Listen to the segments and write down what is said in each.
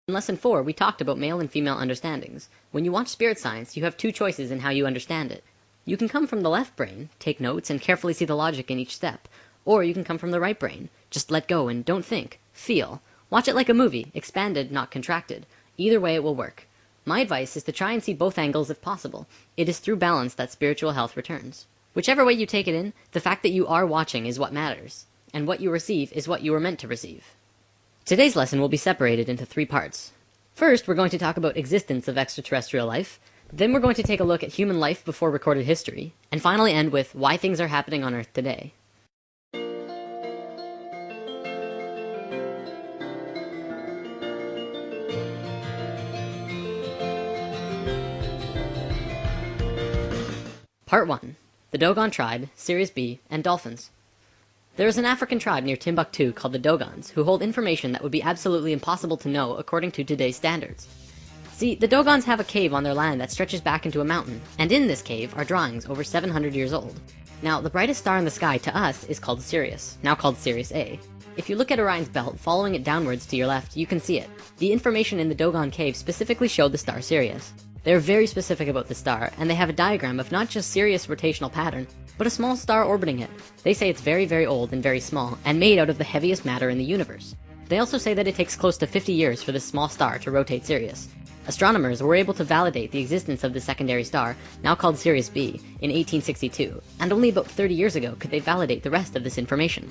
In Lesson 4, we talked about male and female understandings. When you watch spirit science, you have two choices in how you understand it. You can come from the left brain, take notes, and carefully see the logic in each step. Or you can come from the right brain. Just let go and don't think. Feel. Watch it like a movie, expanded, not contracted. Either way it will work. My advice is to try and see both angles if possible. It is through balance that spiritual health returns. Whichever way you take it in, the fact that you are watching is what matters. And what you receive is what you were meant to receive. Today's lesson will be separated into 3 parts. First, we're going to talk about existence of extraterrestrial life. Then we're going to take a look at human life before recorded history. And finally end with why things are happening on Earth today. Part 1. The Dogon Tribe, Sirius B, and Dolphins. There is an African tribe near Timbuktu called the Dogons, who hold information that would be absolutely impossible to know according to today's standards. See, the Dogons have a cave on their land that stretches back into a mountain, and in this cave are drawings over 700 years old. Now, the brightest star in the sky to us is called Sirius, now called Sirius A. If you look at Orion's belt, following it downwards to your left, you can see it. The information in the Dogon cave specifically showed the star Sirius. They are very specific about the star, and they have a diagram of not just Sirius' rotational pattern, but a small star orbiting it. They say it's very, very old and very small, and made out of the heaviest matter in the universe. They also say that it takes close to 50 years for this small star to rotate Sirius. Astronomers were able to validate the existence of the secondary star, now called Sirius B, in 1862, and only about 30 years ago could they validate the rest of this information.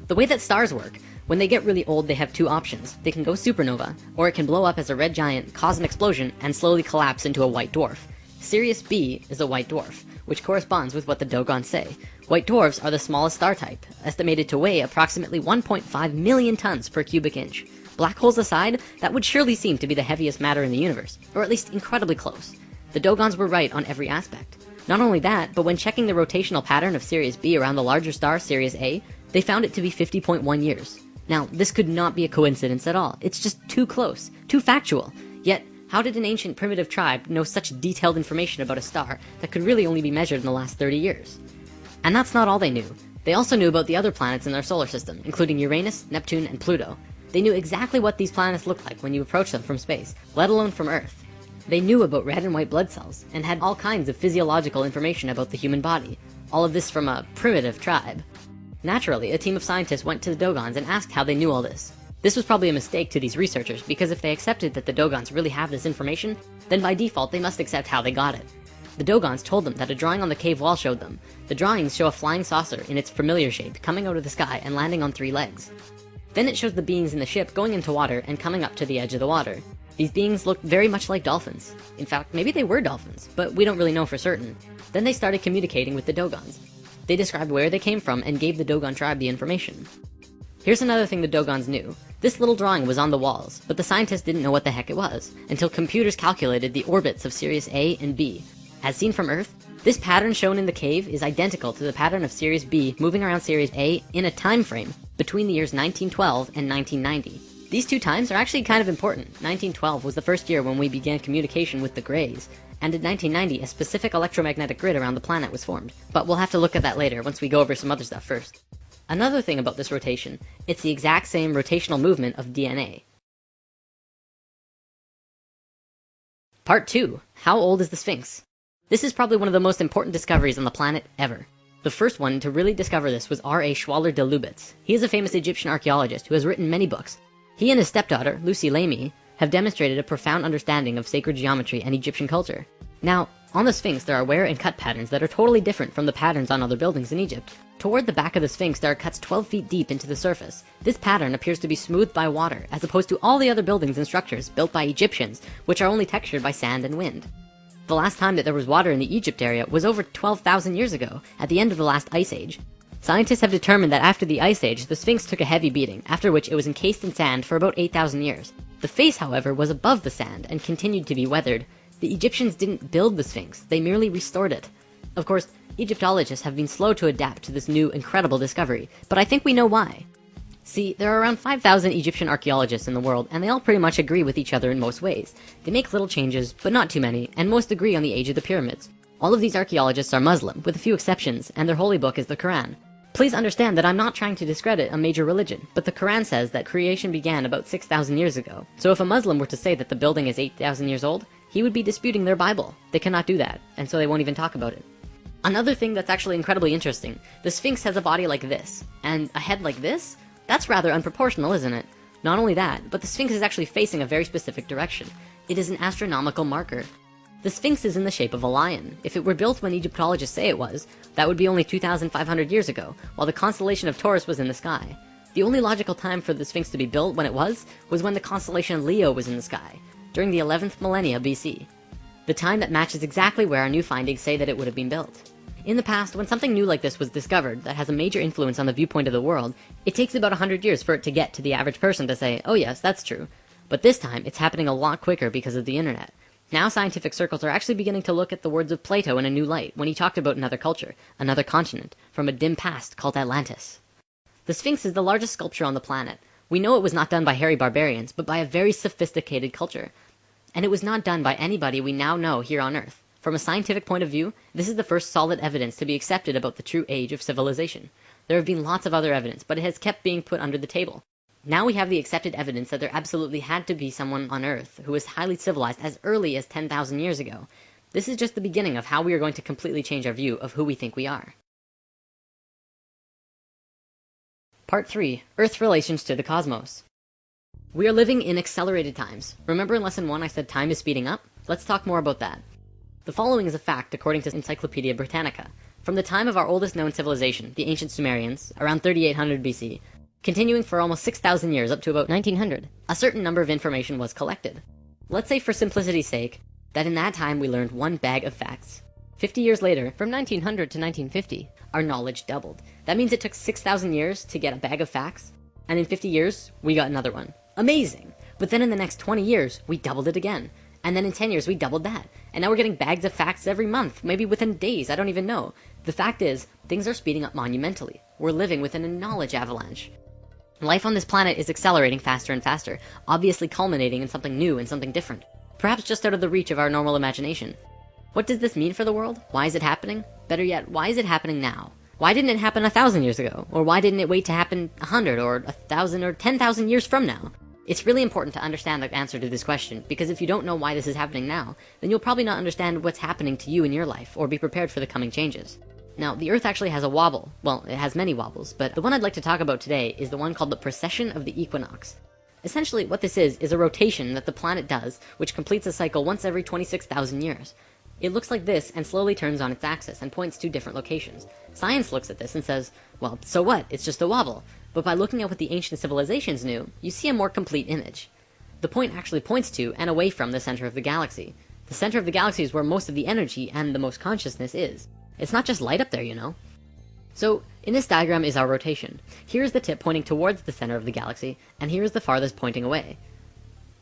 The way that stars work, when they get really old, they have 2 options. They can go supernova, or it can blow up as a red giant, cause an explosion, and slowly collapse into a white dwarf. Sirius B is a white dwarf, which corresponds with what the Dogons say. White dwarfs are the smallest star type, estimated to weigh approximately 1.5 million tons per cubic inch. Black holes aside, that would surely seem to be the heaviest matter in the universe, or at least incredibly close. The Dogons were right on every aspect. Not only that, but when checking the rotational pattern of Sirius B around the larger star Sirius A, they found it to be 50.1 years. Now, this could not be a coincidence at all. It's just too close, too factual. Yet, how did an ancient primitive tribe know such detailed information about a star that could really only be measured in the last 30 years? And that's not all they knew. They also knew about the other planets in their solar system, including Uranus, Neptune, and Pluto. They knew exactly what these planets looked like when you approach them from space, let alone from Earth. They knew about red and white blood cells, and had all kinds of physiological information about the human body. All of this from a primitive tribe. Naturally, a team of scientists went to the Dogons and asked how they knew all this. This was probably a mistake to these researchers, because if they accepted that the Dogons really have this information, then by default they must accept how they got it. The Dogons told them that a drawing on the cave wall showed them. The drawings show a flying saucer in its familiar shape coming out of the sky and landing on 3 legs. Then it shows the beings in the ship going into water and coming up to the edge of the water. These beings looked very much like dolphins. In fact, maybe they were dolphins, but we don't really know for certain. Then they started communicating with the Dogons. They described where they came from and gave the Dogon tribe the information. Here's another thing the Dogons knew. This little drawing was on the walls, but the scientists didn't know what the heck it was, until computers calculated the orbits of Sirius A and B. As seen from Earth, this pattern shown in the cave is identical to the pattern of Sirius B moving around Sirius A in a time frame between the years 1912 and 1990. These 2 times are actually kind of important. 1912 was the first year when we began communication with the Greys, and in 1990 a specific electromagnetic grid around the planet was formed. But we'll have to look at that later once we go over some other stuff first. Another thing about this rotation, it's the exact same rotational movement of DNA. Part 2. How old is the Sphinx? This is probably one of the most important discoveries on the planet ever. The first one to really discover this was R.A. Schwaller de Lubitz. He is a famous Egyptian archaeologist who has written many books. He and his stepdaughter, Lucy Lamy, have demonstrated a profound understanding of sacred geometry and Egyptian culture. Now, on the Sphinx there are wear and cut patterns that are totally different from the patterns on other buildings in Egypt. Toward the back of the Sphinx there are cuts 12 feet deep into the surface. This pattern appears to be smoothed by water, as opposed to all the other buildings and structures built by Egyptians, which are only textured by sand and wind. The last time that there was water in the Egypt area was over 12,000 years ago, at the end of the last ice age. Scientists have determined that after the ice age, the Sphinx took a heavy beating, after which it was encased in sand for about 8,000 years. The face, however, was above the sand and continued to be weathered. The Egyptians didn't build the Sphinx, they merely restored it. Of course, Egyptologists have been slow to adapt to this new, incredible discovery, but I think we know why. See, there are around 5,000 Egyptian archaeologists in the world, and they all pretty much agree with each other in most ways. They make little changes, but not too many, and most agree on the age of the pyramids. All of these archaeologists are Muslim, with a few exceptions, and their holy book is the Quran. Please understand that I'm not trying to discredit a major religion, but the Quran says that creation began about 6,000 years ago. So if a Muslim were to say that the building is 8,000 years old, he would be disputing their Bible. They cannot do that, and so they won't even talk about it. Another thing that's actually incredibly interesting, the Sphinx has a body like this, and a head like this? That's rather unproportional, isn't it? Not only that, but the Sphinx is actually facing a very specific direction. It is an astronomical marker. The Sphinx is in the shape of a lion. If it were built when Egyptologists say it was, that would be only 2,500 years ago, while the constellation of Taurus was in the sky. The only logical time for the Sphinx to be built when it was when the constellation Leo was in the sky, during the 11th millennia BC. The time that matches exactly where our new findings say that it would have been built. In the past, when something new like this was discovered that has a major influence on the viewpoint of the world, it takes about 100 years for it to get to the average person to say, oh yes, that's true. But this time, it's happening a lot quicker because of the internet. Now scientific circles are actually beginning to look at the words of Plato in a new light when he talked about another culture, another continent, from a dim past called Atlantis. The Sphinx is the largest sculpture on the planet. We know it was not done by hairy barbarians, but by a very sophisticated culture. And it was not done by anybody we now know here on Earth. From a scientific point of view, this is the first solid evidence to be accepted about the true age of civilization. There have been lots of other evidence, but it has kept being put under the table. Now we have the accepted evidence that there absolutely had to be someone on Earth who was highly civilized as early as 10,000 years ago. This is just the beginning of how we are going to completely change our view of who we think we are. Part 3. Earth's relations to the cosmos. We are living in accelerated times. Remember in lesson 1 I said time is speeding up? Let's talk more about that. The following is a fact according to Encyclopedia Britannica. From the time of our oldest known civilization, the ancient Sumerians, around 3800 BC, continuing for almost 6,000 years up to about 1900, a certain number of information was collected. Let's say for simplicity's sake, that in that time we learned one bag of facts. 50 years later, from 1900 to 1950, our knowledge doubled. That means it took 6,000 years to get a bag of facts, and in 50 years, we got another one. Amazing! But then in the next 20 years, we doubled it again. And then in 10 years, we doubled that. And now we're getting bags of facts every month, maybe within days, I don't even know. The fact is, things are speeding up monumentally. We're living within a knowledge avalanche. Life on this planet is accelerating faster and faster, obviously culminating in something new and something different. Perhaps just out of the reach of our normal imagination. What does this mean for the world? Why is it happening? Better yet, why is it happening now? Why didn't it happen 1,000 years ago? Or why didn't it wait to happen 100 or 1,000 or 10,000 years from now? It's really important to understand the answer to this question, because if you don't know why this is happening now, then you'll probably not understand what's happening to you in your life, or be prepared for the coming changes. Now, the Earth actually has a wobble. Well, it has many wobbles, but the one I'd like to talk about today is the one called the precession of the equinox. Essentially, what this is a rotation that the planet does, which completes a cycle once every 26,000 years. It looks like this and slowly turns on its axis and points to different locations. Science looks at this and says, well, so what? It's just a wobble. But by looking at what the ancient civilizations knew, you see a more complete image. The point actually points to and away from the center of the galaxy. The center of the galaxy is where most of the energy and the most consciousness is. It's not just light up there, you know. So, in this diagram is our rotation. Here's the tip pointing towards the center of the galaxy, and here's the farthest pointing away.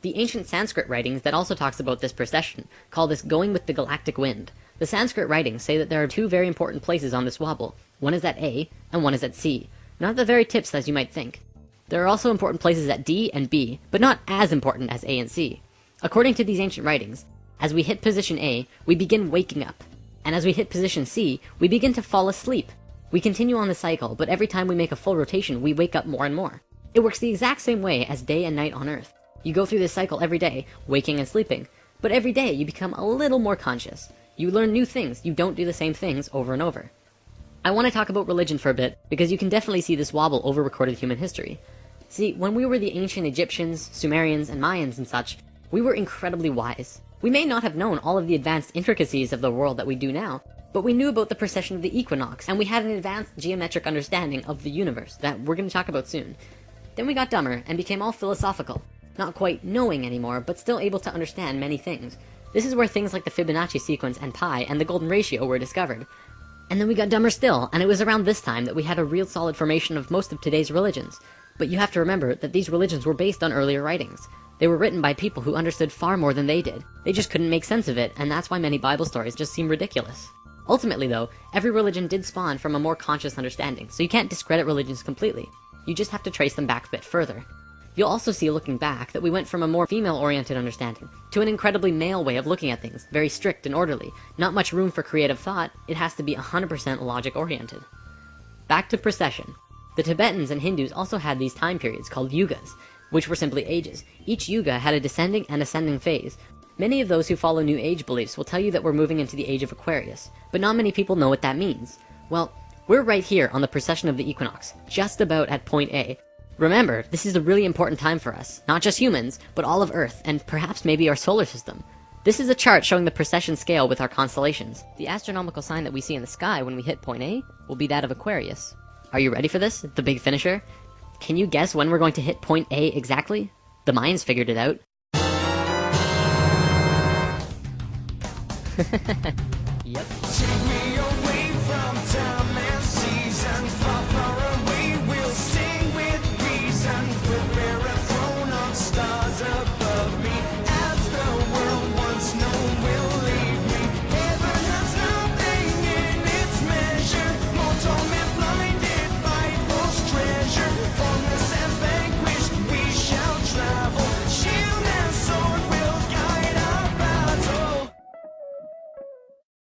The ancient Sanskrit writings that also talks about this precession call this going with the galactic wind. The Sanskrit writings say that there are two very important places on this wobble. One is at A, and one is at C. Not the very tips as you might think. There are also important places at D and B, but not as important as A and C. According to these ancient writings, as we hit position A, we begin waking up. And as we hit position C, we begin to fall asleep. We continue on the cycle, but every time we make a full rotation, we wake up more and more. It works the exact same way as day and night on Earth. You go through this cycle every day, waking and sleeping. But every day, you become a little more conscious. You learn new things. You don't do the same things over and over. I want to talk about religion for a bit, because you can definitely see this wobble over recorded human history. See, when we were the ancient Egyptians, Sumerians, and Mayans and such, we were incredibly wise. We may not have known all of the advanced intricacies of the world that we do now, but we knew about the precession of the equinox, and we had an advanced geometric understanding of the universe that we're going to talk about soon. Then we got dumber and became all philosophical, not quite knowing anymore, but still able to understand many things. This is where things like the Fibonacci sequence and pi and the golden ratio were discovered. And then we got dumber still, and it was around this time that we had a real solid formation of most of today's religions. But you have to remember that these religions were based on earlier writings. They were written by people who understood far more than they did. They just couldn't make sense of it, and that's why many Bible stories just seem ridiculous. Ultimately though, every religion did spawn from a more conscious understanding, so you can't discredit religions completely. You just have to trace them back a bit further. You'll also see looking back that we went from a more female-oriented understanding to an incredibly male way of looking at things, very strict and orderly. Not much room for creative thought, it has to be 100% logic-oriented. back to precession. The Tibetans and Hindus also had these time periods called yugas, which were simply ages. Each yuga had a descending and ascending phase. Many of those who follow New Age beliefs will tell you that we're moving into the age of Aquarius, but not many people know what that means. Well, we're right here on the precession of the equinox, just about at point A. Remember, this is a really important time for us, not just humans, but all of Earth, and perhaps maybe our solar system. This is a chart showing the precession scale with our constellations. The astronomical sign that we see in the sky when we hit point A will be that of Aquarius. Are you ready for this? The big finisher? Can you guess when we're going to hit point A exactly? The Mayans figured it out. Yep.